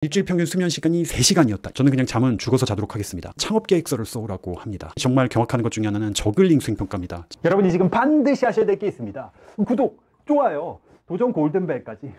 일주일 평균 수면 시간이 3시간이었다. 저는 그냥 잠은 죽어서 자도록 하겠습니다. 창업계획서를 써오라고 합니다. 정말 경악하는 것 중에 하나는 저글링 수행평가입니다. 여러분이 지금 반드시 하셔야 될 게 있습니다. 구독, 좋아요, 도전 골든벨까지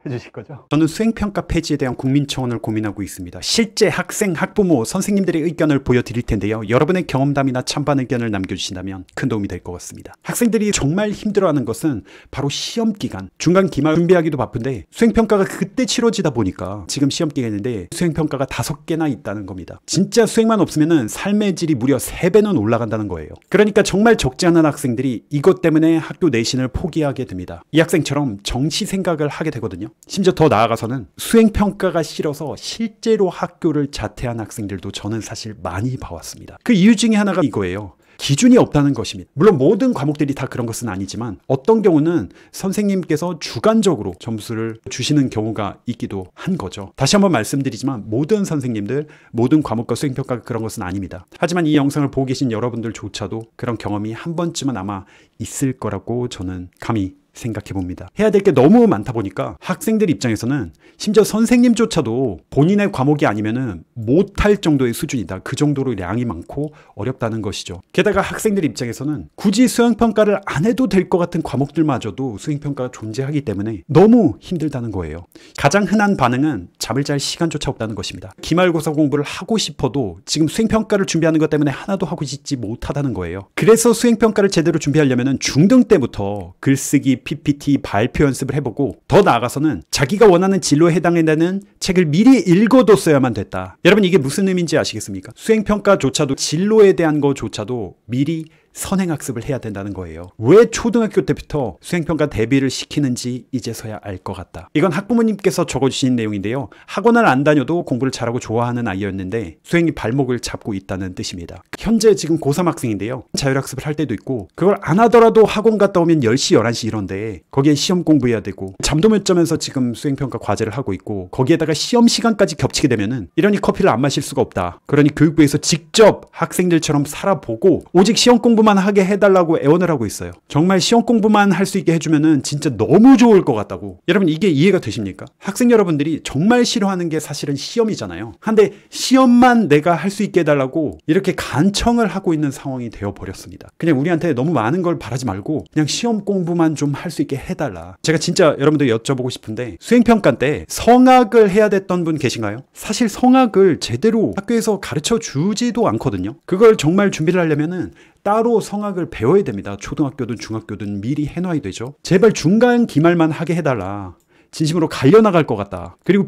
해주실 거죠? 저는 수행평가 폐지에 대한 국민청원을 고민하고 있습니다. 실제 학생, 학부모, 선생님들의 의견을 보여드릴 텐데요. 여러분의 경험담이나 찬반 의견을 남겨주신다면 큰 도움이 될 것 같습니다. 학생들이 정말 힘들어하는 것은 바로 시험기간, 중간 기말 준비하기도 바쁜데 수행평가가 그때 치러지다 보니까 지금 시험기간인데 수행평가가 5개나 있다는 겁니다. 진짜 수행만 없으면 삶의 질이 무려 3배는 올라간다는 거예요. 그러니까 정말 적지 않은 학생들이 이것 때문에 학교 내신을 포기하게 됩니다. 이 학생처럼 정시 생각을 하게 되거든요. 심지어 더 나아가서는 수행평가가 싫어서 실제로 학교를 자퇴한 학생들도 저는 사실 많이 봐왔습니다. 그 이유 중에 하나가 이거예요. 기준이 없다는 것입니다. 물론 모든 과목들이 다 그런 것은 아니지만 어떤 경우는 선생님께서 주관적으로 점수를 주시는 경우가 있기도 한 거죠. 다시 한번 말씀드리지만 모든 선생님들, 모든 과목과 수행평가가 그런 것은 아닙니다. 하지만 이 영상을 보고 계신 여러분들조차도 그런 경험이 한 번쯤은 아마 있을 거라고 저는 감히 생각해 봅니다. 해야 될 게 너무 많다 보니까 학생들 입장에서는 심지어 선생님조차도 본인의 과목이 아니면은 못할 정도의 수준이다. 그 정도로 양이 많고 어렵다는 것이죠. 게다가 학생들 입장에서는 굳이 수행평가를 안 해도 될 것 같은 과목들마저도 수행평가가 존재하기 때문에 너무 힘들다는 거예요. 가장 흔한 반응은 잠을 잘 시간조차 없다는 것입니다. 기말고사 공부를 하고 싶어도 지금 수행평가를 준비하는 것 때문에 하나도 하고 싶지 못하다는 거예요. 그래서 수행평가를 제대로 준비하려면 중등 때부터 글쓰기, PPT, 발표 연습을 해보고 더 나아가서는 자기가 원하는 진로에 해당되는 책을 미리 읽어뒀어야만 됐다. 여러분 이게 무슨 의미인지 아시겠습니까? 수행평가조차도 진로에 대한 것조차도 미리 선행학습을 해야 된다는 거예요. 왜 초등학교 때부터 수행평가 대비를 시키는지 이제서야 알 것 같다. 이건 학부모님께서 적어주신 내용인데요. 학원을 안 다녀도 공부를 잘하고 좋아하는 아이였는데 수행이 발목을 잡고 있다는 뜻입니다. 현재 지금 고3 학생인데요. 자율학습을 할 때도 있고 그걸 안 하더라도 학원 갔다 오면 10시, 11시 이런데 거기에 시험 공부해야 되고 잠도 못 자면서 지금 수행평가 과제를 하고 있고 거기에다가 시험 시간까지 겹치게 되면은 이러니 커피를 안 마실 수가 없다. 그러니 교육부에서 직접 학생들처럼 살아보고 오직 시험 공부만 하게 해달라고 애원을 하고 있어요. 정말 시험 공부만 할 수 있게 해주면은 진짜 너무 좋을 것 같다고. 여러분 이게 이해가 되십니까? 학생 여러분들이 정말 싫어하는 게 사실은 시험이잖아요. 근데 시험만 내가 할 수 있게 해달라고 이렇게 간청을 하고 있는 상황이 되어버렸습니다. 그냥 우리한테 너무 많은 걸 바라지 말고 그냥 시험 공부만 좀 할 수 있게 해달라. 제가 진짜 여러분들 여쭤보고 싶은데 수행평가 때 성악을 해야 됐던 분 계신가요? 사실 성악을 제대로 학교에서 가르쳐 주지도 않거든요. 그걸 정말 준비를 하려면은 따로 성악을 배워야 됩니다. 초등학교든 중학교든 미리 해놔야 되죠. 제발 중간 기말만 하게 해달라. 진심으로 갈려나갈 것 같다. 그리고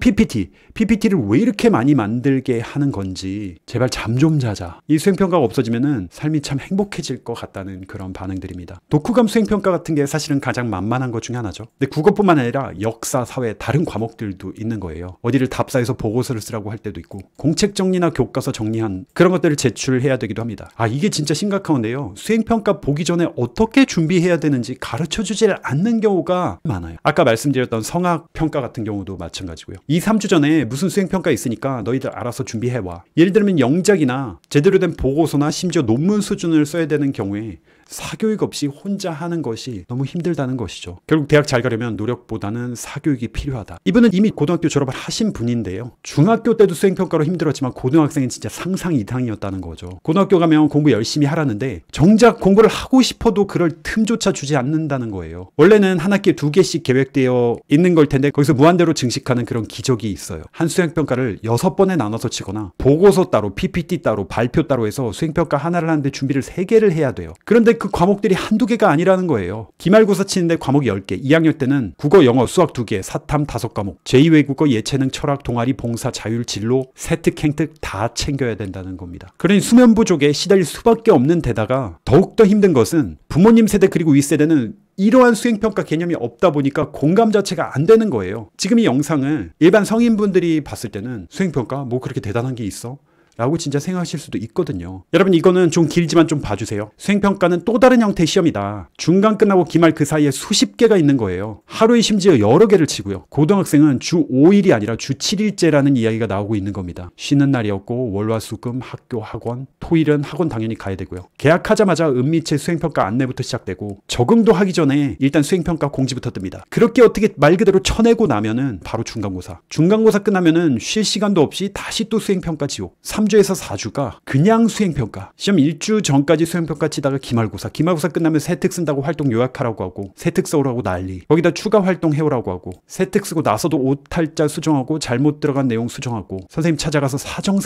PPT를 왜 이렇게 많이 만들게 하는 건지 제발 잠 좀 자자. 이 수행평가가 없어지면은 삶이 참 행복해질 것 같다는 그런 반응들입니다. 독후감 수행평가 같은 게 사실은 가장 만만한 것 중에 하나죠. 근데 국어뿐만 아니라 역사, 사회, 다른 과목들도 있는 거예요. 어디를 답사해서 보고서를 쓰라고 할 때도 있고 공책 정리나 교과서 정리한 그런 것들을 제출해야 되기도 합니다. 이게 진짜 심각한 건데요. 수행평가 보기 전에 어떻게 준비해야 되는지 가르쳐주지 않는 경우가 많아요. 아까 말씀드렸던 성악 평가 같은 경우도 마찬가지고요. 2, 3주 전에 무슨 수행평가 있으니까 너희들 알아서 준비해와. 예를 들면 영작이나 제대로 된 보고서나 심지어 논문 수준을 써야 되는 경우에 사교육 없이 혼자 하는 것이 너무 힘들다는 것이죠. 결국 대학 잘 가려면 노력보다는 사교육이 필요하다. 이분은 이미 고등학교 졸업을 하신 분인데요. 중학교 때도 수행평가로 힘들었지만 고등학생은 진짜 상상 이상이었다는 거죠. 고등학교 가면 공부 열심히 하라는데 정작 공부를 하고 싶어도 그럴 틈조차 주지 않는다는 거예요. 원래는 한 학기에 2개씩 계획되어 있는 걸 텐데 거기서 무한대로 증식하는 그런 기적이 있어요. 한 수행평가를 6번에 나눠서 치거나 보고서 따로, PPT 따로, 발표 따로 해서 수행평가 하나를 하는데 준비를 3개를 해야 돼요. 그런데 그 과목들이 한두 개가 아니라는 거예요. 기말고사 치는데 과목이 10개, 2학년 때는 국어, 영어, 수학 2개, 사탐 5과목, 제2외국어, 예체능, 철학, 동아리, 봉사, 자율, 진로, 세특, 행특 다 챙겨야 된다는 겁니다. 그러니 수면 부족에 시달릴 수밖에 없는 데다가 더욱더 힘든 것은 부모님 세대 그리고 윗세대는 이러한 수행평가 개념이 없다 보니까 공감 자체가 안 되는 거예요. 지금 이 영상을 일반 성인분들이 봤을 때는 수행평가 뭐 그렇게 대단한 게 있어? 라고 진짜 생각하실 수도 있거든요. 여러분 이거는 좀 길지만 좀 봐주세요. 수행평가는 또 다른 형태의 시험이다. 중간 끝나고 기말 그 사이에 수십 개가 있는 거예요. 하루에 심지어 여러 개를 치고요. 고등학생은 주 5일이 아니라 주 7일제라는 이야기가 나오고 있는 겁니다. 쉬는 날이 없고 월화수금 학교 학원, 토일은 학원 당연히 가야 되고요. 개학하자마자 은미체 수행평가 안내부터 시작되고 적응도 하기 전에 일단 수행평가 공지부터 뜹니다. 그렇게 어떻게 말 그대로 쳐내고 나면은 바로 중간고사. 중간고사 끝나면은 쉴 시간도 없이 다시 또 수행평가 지옥. 3주에서 4주가 그냥 수행평가. 시험 1주 전까지 수행평가 치다가 기말고사. 기말고사 끝나면 세특 쓴다고 활동 요약하라고 하고 세특 써오라고 난리. 거기다 추가 활동 해오라고 하고 세특 쓰고 나서도 오탈자 수정하고 잘못 들어간 내용 수정하고 선생님 찾아가서 사정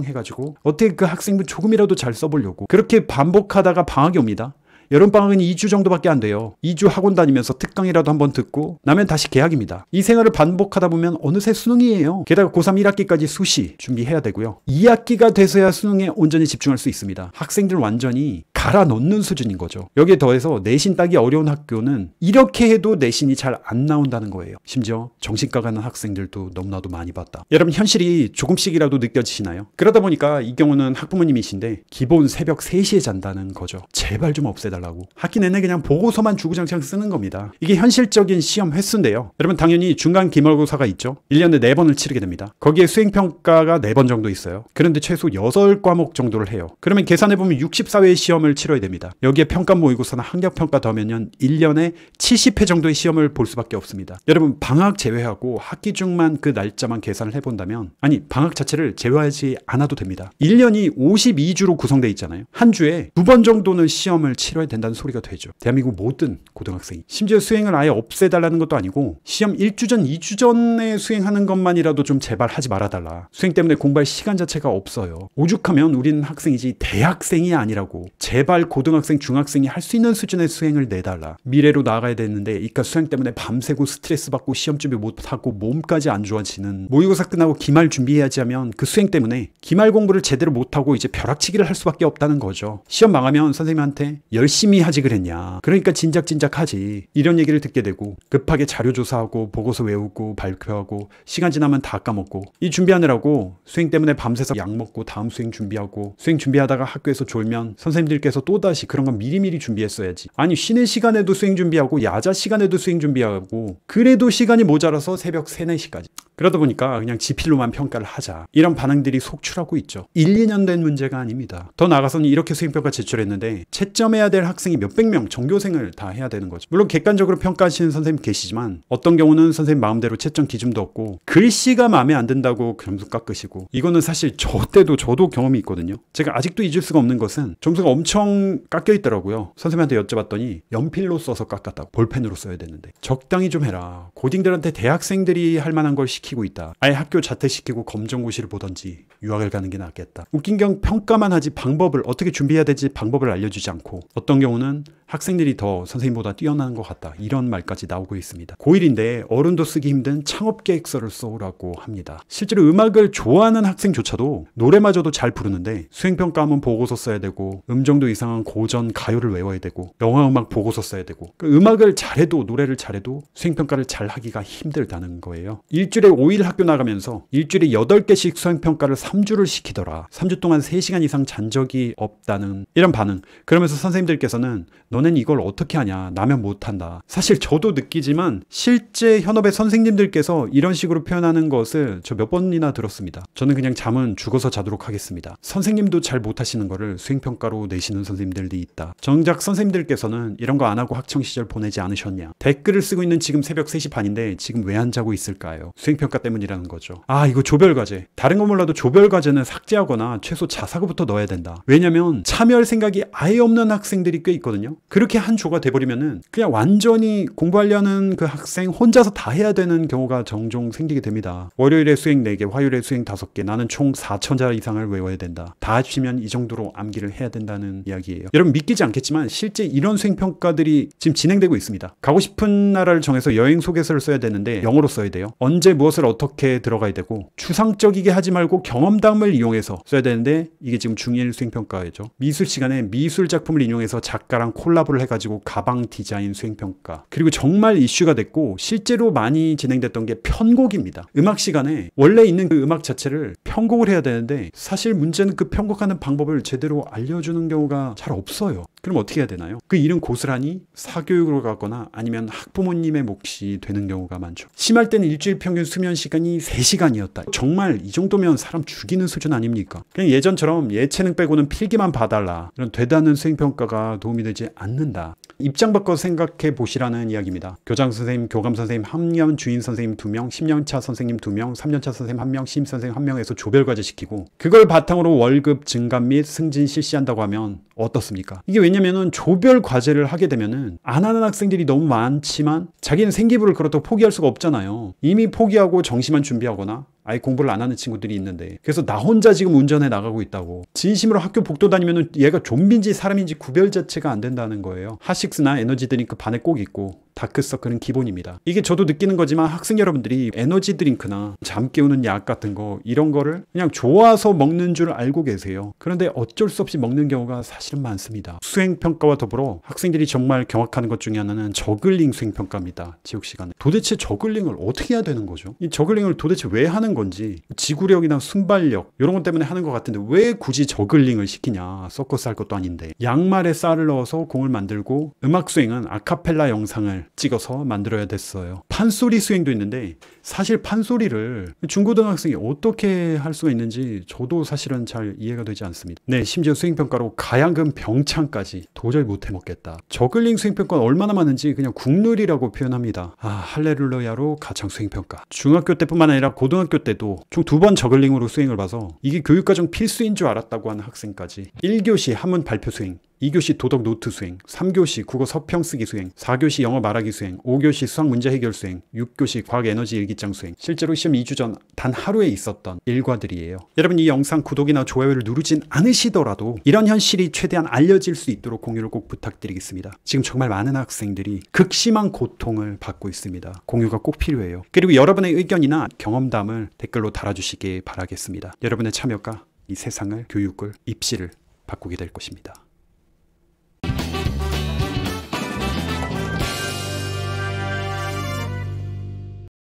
해가지고 어떻게 그 학생분 조금이라도 잘 써보려고 그렇게 반복하다가 방학이 옵니다. 여름방학은 2주 정도밖에 안 돼요. 2주 학원 다니면서 특강이라도 한번 듣고 나면 다시 개학입니다. 이 생활을 반복하다 보면 어느새 수능이에요. 게다가 고3 1학기까지 수시 준비해야 되고요. 2학기가 돼서야 수능에 온전히 집중할 수 있습니다. 학생들 완전히 갈아 넣는 수준인 거죠. 여기에 더해서 내신 따기 어려운 학교는 이렇게 해도 내신이 잘 안 나온다는 거예요. 심지어 정신과 가는 학생들도 너무나도 많이 봤다. 여러분 현실이 조금씩이라도 느껴지시나요? 그러다 보니까 이 경우는 학부모님이신데 기본 새벽 3시에 잔다는 거죠. 제발 좀 없애달라고. 학기 내내 그냥 보고서만 주구장창 쓰는 겁니다. 이게 현실적인 시험 횟수인데요. 여러분 당연히 중간 기말고사가 있죠. 1년에 4번을 치르게 됩니다. 거기에 수행평가가 4번 정도 있어요. 그런데 최소 6과목 정도를 해요. 그러면 계산해보면 64회의 시험을 치러야 됩니다. 여기에 평가 모의고사나 학력평가 더하면 1년에 70회 정도의 시험을 볼 수밖에 없습니다. 여러분 방학 제외하고 학기 중만 그 날짜만 계산을 해본다면 아니 방학 자체를 제외하지 않아도 됩니다. 1년이 52주로 구성되어 있잖아요. 한 주에 2번 정도는 시험을 치러야 된다는 소리가 되죠. 대한민국 모든 고등학생이. 심지어 수행을 아예 없애달라는 것도 아니고 시험 1주 전, 2주 전에 수행하는 것만이라도 좀 제발 하지 말아달라. 수행 때문에 공부할 시간 자체가 없어요. 오죽하면 우리는 학생이지 대학생이 아니라고. 제발 고등학생, 중학생이 할 수 있는 수준의 수행을 내달라. 미래로 나아가야 되는데 이깟 수행 때문에 밤새고 스트레스 받고 시험 준비 못하고 몸까지 안 좋아지는 모의고사 끝나고 기말 준비해야지 하면 그 수행 때문에 기말 공부를 제대로 못하고 이제 벼락치기를 할 수밖에 없다는 거죠. 시험 망하면 선생님한테 열심히 하지 그랬냐. 그러니까 진작 하지. 이런 얘기를 듣게 되고 급하게 자료 조사하고 보고서 외우고 발표하고 시간 지나면 다 까먹고 이 준비하느라고 수행 때문에 밤새서 약 먹고 다음 수행 준비하고 수행 준비하다가 학교에서 졸면 선생님들께서 또다시 그런 건 미리미리 준비했어야지. 아니 쉬는 시간에도 수행 준비하고 야자 시간에도 수행 준비하고 그래도 시간이 모자라서 새벽 3, 4시까지. 그러다 보니까 그냥 지필로만 평가를 하자. 이런 반응들이 속출하고 있죠. 1, 2년 된 문제가 아닙니다. 더 나아가서는 이렇게 수행평가 제출했는데 채점해야 될 학생이 몇백 명, 전교생을 다 해야 되는 거죠. 물론 객관적으로 평가하시는 선생님 계시지만 어떤 경우는 선생님 마음대로 채점 기준도 없고 글씨가 마음에 안 든다고 점수 깎으시고 이거는 사실 저도 경험이 있거든요. 제가 아직도 잊을 수가 없는 것은 점수가 엄청 깎여 있더라고요. 선생님한테 여쭤봤더니 연필로 써서 깎았다고. 볼펜으로 써야 되는데 적당히 좀 해라. 고딩들한테 대학생들이 할 만한 걸 시키고 있다. 아예 학교 자퇴시키고 검정고시를 보던지 유학을 가는 게 낫겠다. 웃긴 경 평가만 하지 방법을 어떻게 준비해야 되지 방법을 알려주지 않고 어떤 경우는 학생들이 더 선생님보다 뛰어나는 것 같다. 이런 말까지 나오고 있습니다. 고1인데 어른도 쓰기 힘든 창업계획서를 써오라고 합니다. 실제로 음악을 좋아하는 학생조차도 노래마저도 잘 부르는데 수행평가하면 보고서 써야 되고 음정도 이상한 고전 가요를 외워야 되고 영화음악 보고서 써야 되고 그 음악을 잘해도 노래를 잘해도 수행평가를 잘 하기가 힘들다는 거예요. 일주일에 5일 학교 나가면서 일주일에 8개씩 수행평가를 3주를 시키더라. 3주 동안 3시간 이상 잔 적이 없다는 이런 반응. 그러면서 선생님들께서는 너넨 이걸 어떻게 하냐. 나면 못한다. 사실 저도 느끼지만 실제 현업의 선생님들께서 이런 식으로 표현하는 것을 저 몇 번이나 들었습니다. 저는 그냥 잠은 죽어서 자도록 하겠습니다. 선생님도 잘 못하시는 거를 수행평가로 내시는 선생님들이 있다. 정작 선생님들께서는 이런 거 안 하고 학창시절 보내지 않으셨냐. 댓글을 쓰고 있는 지금 새벽 3시 반인데 지금 왜 안 자고 있을까요? 수행평가 때문이라는 거죠. 아 이거 조별과제. 다른 건 몰라도 조별과제는 삭제하거나 최소 자사고부터 넣어야 된다. 왜냐면 참여할 생각이 아예 없는 학생들이 꽤 있거든요. 그렇게 한 조가 돼버리면은 그냥 완전히 공부하려는 그 학생 혼자서 다 해야 되는 경우가 종종 생기게 됩니다. 월요일에 수행 4개, 화요일에 수행 5개, 나는 총 4,000자 이상을 외워야 된다. 다 합치면 이 정도로 암기를 해야 된다는 있는 이야기예요. 여러분 믿기지 않겠지만 실제 이런 수행평가들이 지금 진행되고 있습니다. 가고 싶은 나라를 정해서 여행 소개서를 써야 되는데 영어로 써야 돼요. 언제 무엇을 어떻게 들어가야 되고 추상적이게 하지 말고 경험담을 이용해서 써야 되는데 이게 지금 중1 수행평가죠. 미술 시간에 미술 작품을 인용해서 작가랑 콜라보를 해가지고 가방 디자인 수행평가. 그리고 정말 이슈가 됐고 실제로 많이 진행됐던 게 편곡입니다. 음악 시간에 원래 있는 그 음악 자체를 편곡을 해야 되는데 사실 문제는 그 편곡하는 방법을 제대로 알려주는 경우가 잘 없어요. 그럼 어떻게 해야 되나요? 그 일은 고스란히 사교육으로 가거나 아니면 학부모님의 몫이 되는 경우가 많죠. 심할 때는 일주일 평균 수면 시간이 3시간이었다. 정말 이 정도면 사람 죽이는 수준 아닙니까? 그냥 예전처럼 예체능 빼고는 필기만 봐달라. 이런 되다는 수행평가가 도움이 되지 않는다. 입장 바꿔 생각해 보시라는 이야기입니다. 교장 선생님, 교감 선생님 1년, 주인 선생님 2명, 10년차 선생님 2명, 3년차 선생님 1명, 신입 선생님 1명에서 조별과제 시키고 그걸 바탕으로 월급 증감 및 승진 실시한다고 하면 어떻습니까? 이게 왜냐면은 조별 과제를 하게 되면은 안 하는 학생들이 너무 많지만 자기는 생기부를 그렇다고 포기할 수가 없잖아요. 이미 포기하고 정시만 준비하거나 아예 공부를 안 하는 친구들이 있는데 그래서 나 혼자 지금 운전해 나가고 있다고. 진심으로 학교 복도 다니면은 얘가 좀비인지 사람인지 구별 자체가 안 된다는 거예요. 핫식스나 에너지 드링크 반에 꼭 있고 다크서클은 기본입니다. 이게 저도 느끼는 거지만 학생 여러분들이 에너지 드링크나 잠 깨우는 약 같은 거 이런 거를 그냥 좋아서 먹는 줄 알고 계세요. 그런데 어쩔 수 없이 먹는 경우가 사실은 많습니다. 수행평가와 더불어 학생들이 정말 경악하는 것 중에 하나는 저글링 수행평가입니다. 지옥 시간에. 도대체 저글링을 어떻게 해야 되는 거죠? 이 저글링을 도대체 왜 하는 건지, 지구력이나 순발력 이런 것 때문에 하는 것 같은데 왜 굳이 저글링을 시키냐. 서커스 할 것도 아닌데. 양말에 쌀을 넣어서 공을 만들고 음악 수행은 아카펠라 영상을 찍어서 만들어야 됐어요. 판소리 수행도 있는데 사실 판소리를 중고등학생이 어떻게 할 수가 있는지 저도 사실은 잘 이해가 되지 않습니다. 네, 심지어 수행평가로 가양금 병창까지 도저히 못 해먹겠다. 저글링 수행평가는 얼마나 많은지 그냥 국룰이라고 표현합니다. 아, 할레루야로 가창 수행평가. 중학교 때뿐만 아니라 고등학교 때도 총 2번 저글링으로 수행을 봐서 이게 교육과정 필수인 줄 알았다고 하는 학생까지. 1교시 한문 발표 수행, 2교시 도덕 노트 수행, 3교시 국어 서평 쓰기 수행, 4교시 영어 말하기 수행, 5교시 수학 문제 해결 수행, 6교시 과학 에너지 일기장 수행. 실제로 시험 2주 전 단 하루에 있었던 일과들이에요. 여러분 이 영상 구독이나 좋아요를 누르진 않으시더라도 이런 현실이 최대한 알려질 수 있도록 공유를 꼭 부탁드리겠습니다. 지금 정말 많은 학생들이 극심한 고통을 받고 있습니다. 공유가 꼭 필요해요. 그리고 여러분의 의견이나 경험담을 댓글로 달아주시기 바라겠습니다. 여러분의 참여가 이 세상을, 교육을, 입시를 바꾸게 될 것입니다.